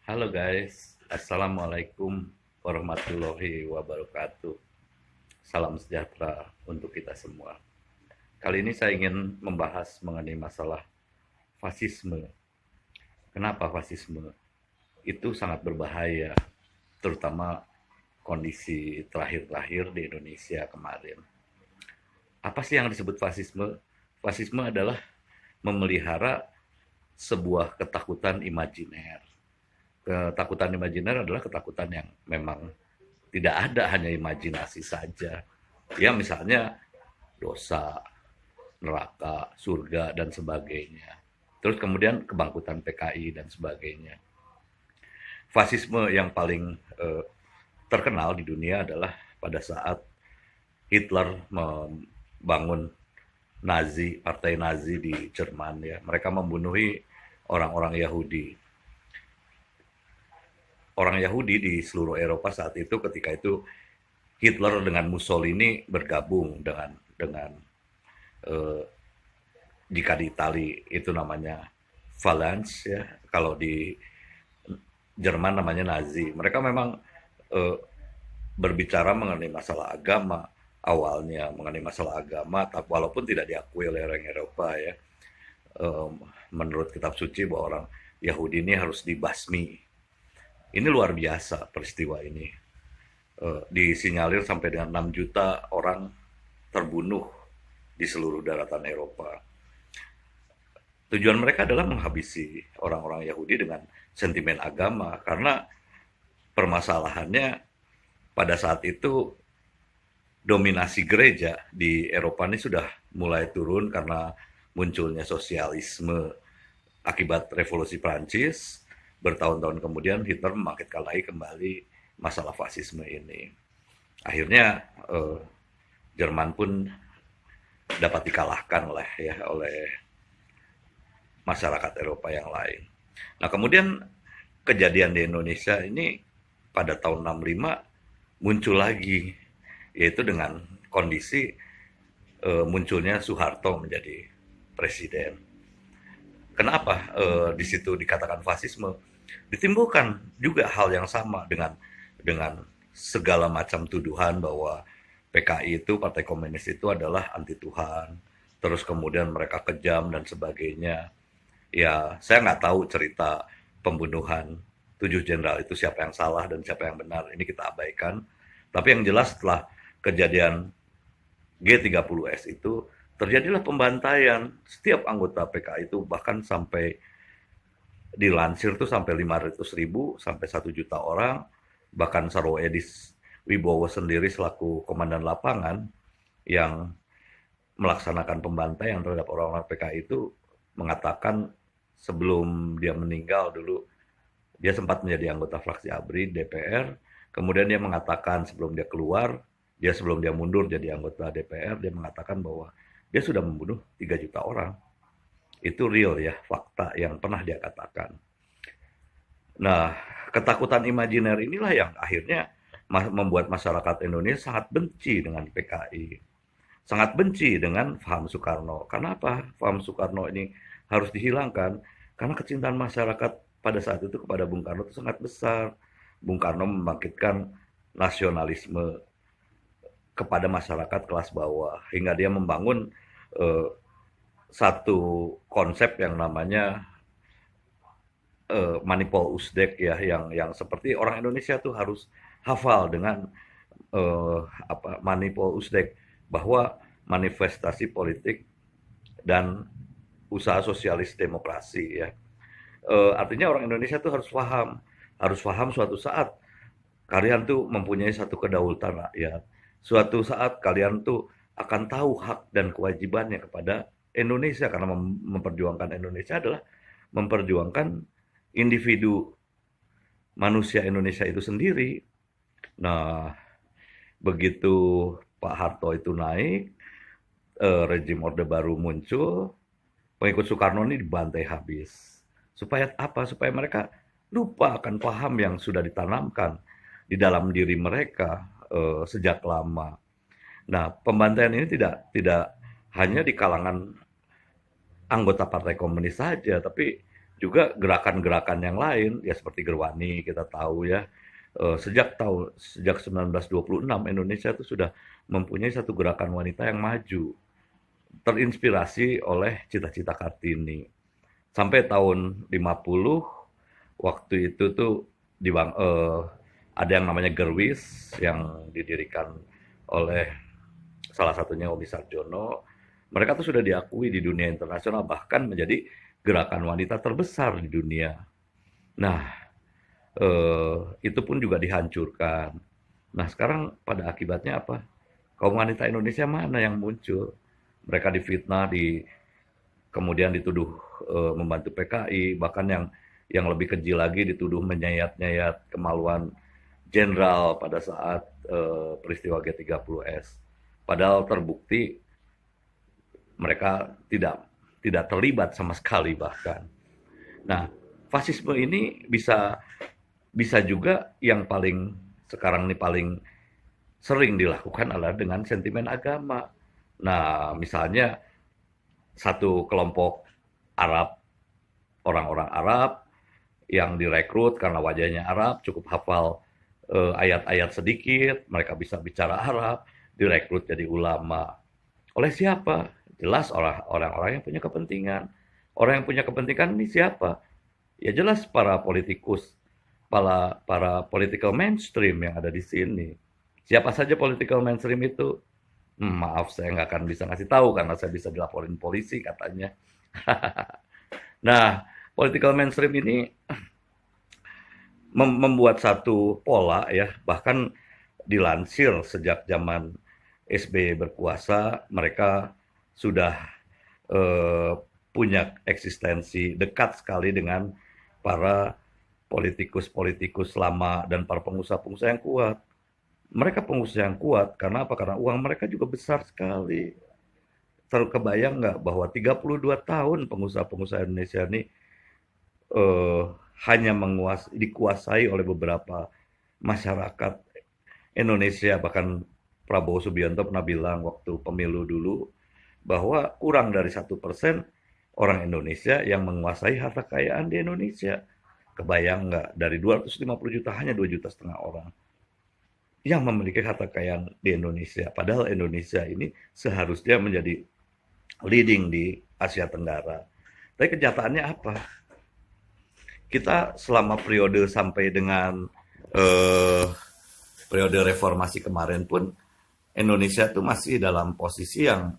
Halo guys, Assalamualaikum warahmatullahi wabarakatuh. Salam sejahtera untuk kita semua. Kali ini saya ingin membahas mengenai masalah fasisme. Kenapa fasisme? Itu sangat berbahaya, terutama kondisi terakhir-terakhir di Indonesia kemarin. Apa sih yang disebut fasisme? Fasisme adalah memelihara sebuah ketakutan imajiner. Ketakutan imajiner adalah ketakutan yang memang tidak ada, hanya imajinasi saja. Ya misalnya dosa, neraka, surga, dan sebagainya. Terus kemudian kebangkitan PKI dan sebagainya. Fasisme yang paling terkenal di dunia adalah pada saat Hitler membangun Nazi, partai Nazi di Jerman ya. Mereka membunuhi orang-orang Yahudi. Orang Yahudi di seluruh Eropa saat itu, ketika itu Hitler dengan Mussolini bergabung dengan eh, jika di Itali itu namanya Phalanx ya, kalau di Jerman namanya Nazi. Mereka memang eh, berbicara mengenai masalah agama, awalnya mengenai masalah agama, tapi walaupun tidak diakui oleh orang Eropa ya. Eh, Menurut kitab suci bahwa orang Yahudi ini harus dibasmi. Ini luar biasa peristiwa ini. Disinyalir sampai dengan 6 juta orang terbunuh di seluruh daratan Eropa. Tujuan mereka adalah menghabisi orang-orang Yahudi dengan sentimen agama, karena permasalahannya pada saat itu dominasi gereja di Eropa ini sudah mulai turun karena munculnya sosialisme akibat revolusi Prancis. Bertahun-tahun kemudian Hitler membangkitkan lagi kembali masalah fasisme ini. Akhirnya Jerman pun dapat dikalahkan oleh masyarakat Eropa yang lain. Nah, kemudian kejadian di Indonesia ini pada tahun 65 muncul lagi, yaitu dengan kondisi munculnya Soeharto menjadi presiden. Kenapa di situ dikatakan fasisme? Ditimbulkan juga hal yang sama dengan segala macam tuduhan bahwa PKI itu, Partai Komunis itu adalah anti Tuhan, terus kemudian mereka kejam dan sebagainya. Ya, saya nggak tahu cerita pembunuhan 7 jenderal itu siapa yang salah dan siapa yang benar. Ini kita abaikan. Tapi yang jelas setelah kejadian G30S itu terjadilah pembantaian setiap anggota PKI itu, bahkan sampai dilansir tuh sampai 500.000 sampai 1 juta orang. Bahkan Sarwo Edi Wibowo sendiri selaku komandan lapangan yang melaksanakan pembantaian terhadap orang-orang PKI itu mengatakan sebelum dia meninggal dulu, dia sempat menjadi anggota fraksi ABRI DPR, kemudian dia mengatakan sebelum dia mundur jadi anggota DPR, dia mengatakan bahwa dia sudah membunuh 3 juta orang. Itu real ya, fakta yang pernah dia katakan. Nah, ketakutan imajiner inilah yang akhirnya membuat masyarakat Indonesia sangat benci dengan PKI. Sangat benci dengan paham Soekarno. Kenapa paham Soekarno ini harus dihilangkan? Karena kecintaan masyarakat pada saat itu kepada Bung Karno itu sangat besar. Bung Karno membangkitkan nasionalisme kepada masyarakat kelas bawah, hingga dia membangun eh, satu konsep yang namanya Manipol Usdek ya, yang seperti orang Indonesia tuh harus hafal dengan Manipol Usdek, bahwa manifestasi politik dan usaha sosialis demokrasi ya. Artinya orang Indonesia tuh harus paham suatu saat kalian tuh mempunyai satu kedaulatan rakyat. Suatu saat kalian tuh akan tahu hak dan kewajibannya kepada Indonesia, karena memperjuangkan Indonesia adalah memperjuangkan individu manusia Indonesia itu sendiri. Nah, begitu Pak Harto itu naik, rejim Orde Baru muncul, pengikut Soekarno ini dibantai habis. Supaya apa? Supaya mereka lupa akan paham yang sudah ditanamkan di dalam diri mereka sejak lama. Nah, pembantaian ini tidak hanya di kalangan anggota Partai Komunis saja, tapi juga gerakan-gerakan yang lain ya seperti Gerwani kita tahu ya. Sejak 1926 Indonesia itu sudah mempunyai satu gerakan wanita yang maju, terinspirasi oleh cita-cita Kartini. Sampai tahun 50 waktu itu tuh ada yang namanya Gerwis yang didirikan oleh salah satunya Omi Sarjono. Mereka tuh sudah diakui di dunia internasional, bahkan menjadi gerakan wanita terbesar di dunia. Nah, itu pun juga dihancurkan. Nah, sekarang pada akibatnya apa? Kaum wanita Indonesia mana yang muncul? Mereka difitnah, kemudian dituduh membantu PKI, bahkan yang lebih keji lagi dituduh menyayat-nyayat kemaluan jenderal pada saat peristiwa G30S. Padahal terbukti mereka tidak terlibat sama sekali bahkan. Nah, fasisme ini bisa juga yang paling sekarang ini paling sering dilakukan adalah dengan sentimen agama. Nah, misalnya satu kelompok Arab, orang-orang Arab yang direkrut karena wajahnya Arab, cukup hafal ayat-ayat sedikit, mereka bisa bicara Arab, direkrut jadi ulama. Oleh siapa? Jelas orang-orang yang punya kepentingan. Orang yang punya kepentingan ini siapa? Ya jelas para politikus, para political mainstream yang ada di sini. Siapa saja political mainstream itu? Maaf, saya nggak akan bisa ngasih tahu karena saya bisa dilaporin polisi katanya. Nah, political mainstream ini membuat satu pola ya, bahkan dilansir sejak zaman SBY berkuasa, mereka sudah punya eksistensi dekat sekali dengan para politikus-politikus lama dan para pengusaha-pengusaha yang kuat. Mereka pengusaha yang kuat karena apa? Karena uang mereka juga besar sekali. Terlalu kebayang nggak bahwa 32 tahun pengusaha-pengusaha Indonesia ini eh, hanya dikuasai oleh beberapa masyarakat Indonesia. Bahkan Prabowo Subianto pernah bilang waktu pemilu dulu bahwa kurang dari 1% orang Indonesia yang menguasai harta kekayaan di Indonesia. Kebayang nggak? Dari 250 juta hanya 2,5 juta orang yang memiliki harta kekayaan di Indonesia. Padahal Indonesia ini seharusnya menjadi leading di Asia Tenggara. Tapi kenyataannya apa? Kita selama periode sampai dengan periode reformasi kemarin pun Indonesia itu masih dalam posisi yang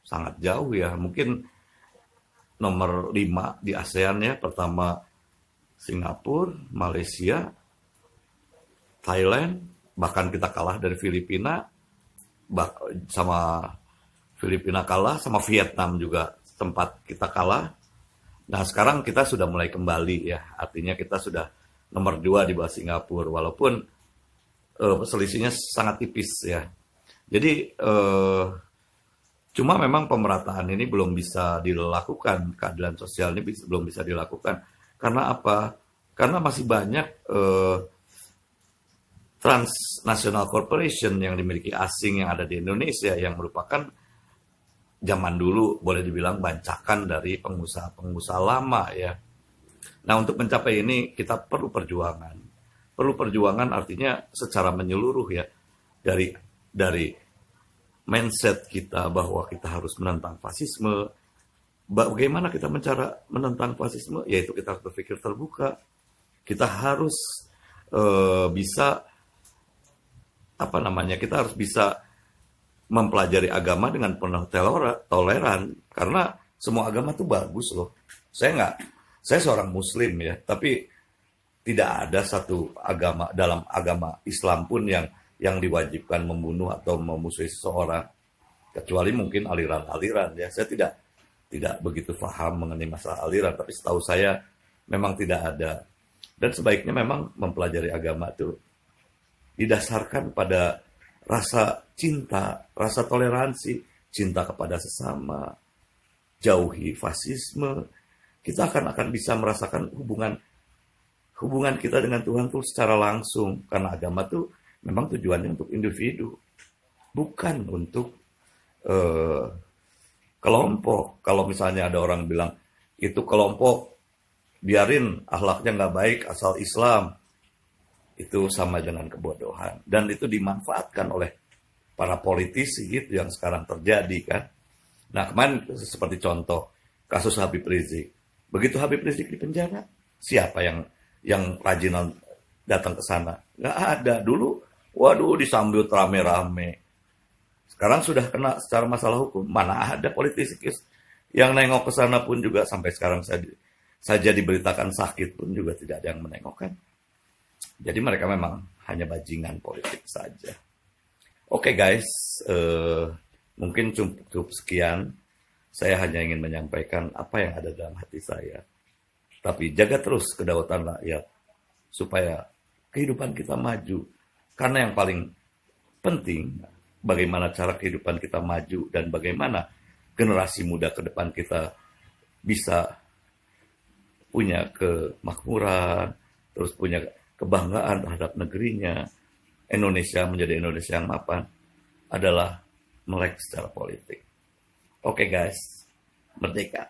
sangat jauh ya. Mungkin nomor 5 di ASEAN ya. Pertama Singapura, Malaysia, Thailand, bahkan kita kalah dari Filipina, sama Filipina kalah, sama Vietnam juga tempat kita kalah. Nah sekarang kita sudah mulai kembali ya, artinya kita sudah nomor 2 di bawah Singapura, walaupun selisihnya sangat tipis ya. Jadi cuma memang pemerataan ini belum bisa dilakukan, keadilan sosial ini belum bisa dilakukan. Karena apa? Karena masih banyak transnational corporation yang dimiliki asing yang ada di Indonesia yang merupakan zaman dulu boleh dibilang bancakan dari pengusaha-pengusaha lama ya. Nah untuk mencapai ini kita perlu perjuangan. Perlu perjuangan artinya secara menyeluruh ya, dari mindset kita bahwa kita harus menentang fasisme. Bagaimana kita menentang fasisme? Yaitu kita harus berpikir terbuka. Kita harus bisa kita harus bisa mempelajari agama dengan penuh toleran karena semua agama itu bagus loh. Saya seorang muslim ya, tapi tidak ada satu agama dalam agama Islam pun yang diwajibkan membunuh atau memusuhi seseorang, kecuali mungkin aliran-aliran ya. Saya tidak begitu paham mengenai masalah aliran, tapi setahu saya memang tidak ada. Dan sebaiknya memang mempelajari agama itu didasarkan pada rasa cinta, rasa toleransi, cinta kepada sesama, jauhi fasisme. Kita akan bisa merasakan hubungan kita dengan Tuhan itu secara langsung, karena agama itu memang tujuannya untuk individu, bukan untuk kelompok. Kalau misalnya ada orang bilang itu kelompok biarin akhlaknya nggak baik asal Islam, itu sama dengan kebodohan. Dan itu dimanfaatkan oleh para politisi gitu yang sekarang terjadi kan. Nah kemarin seperti contoh kasus Habib Rizik. Begitu Habib Rizik di penjara, siapa yang rajinan datang ke sana? Nggak ada. Dulu, waduh disambut rame-rame. Sekarang sudah kena secara masalah hukum. Mana ada politisi yang nengok ke sana pun juga sampai sekarang saja diberitakan sakit pun juga tidak ada yang menengok kan. Jadi mereka memang hanya bajingan politik saja. Oke guys, mungkin cukup sekian. Saya hanya ingin menyampaikan apa yang ada dalam hati saya. Tapi jaga terus kedaulatan rakyat supaya kehidupan kita maju. Karena yang paling penting, bagaimana cara kehidupan kita maju dan bagaimana generasi muda ke depan kita bisa punya kemakmuran, terus punya kebanggaan terhadap negerinya, Indonesia menjadi Indonesia yang mapan, adalah melek secara politik. Oke guys, merdeka.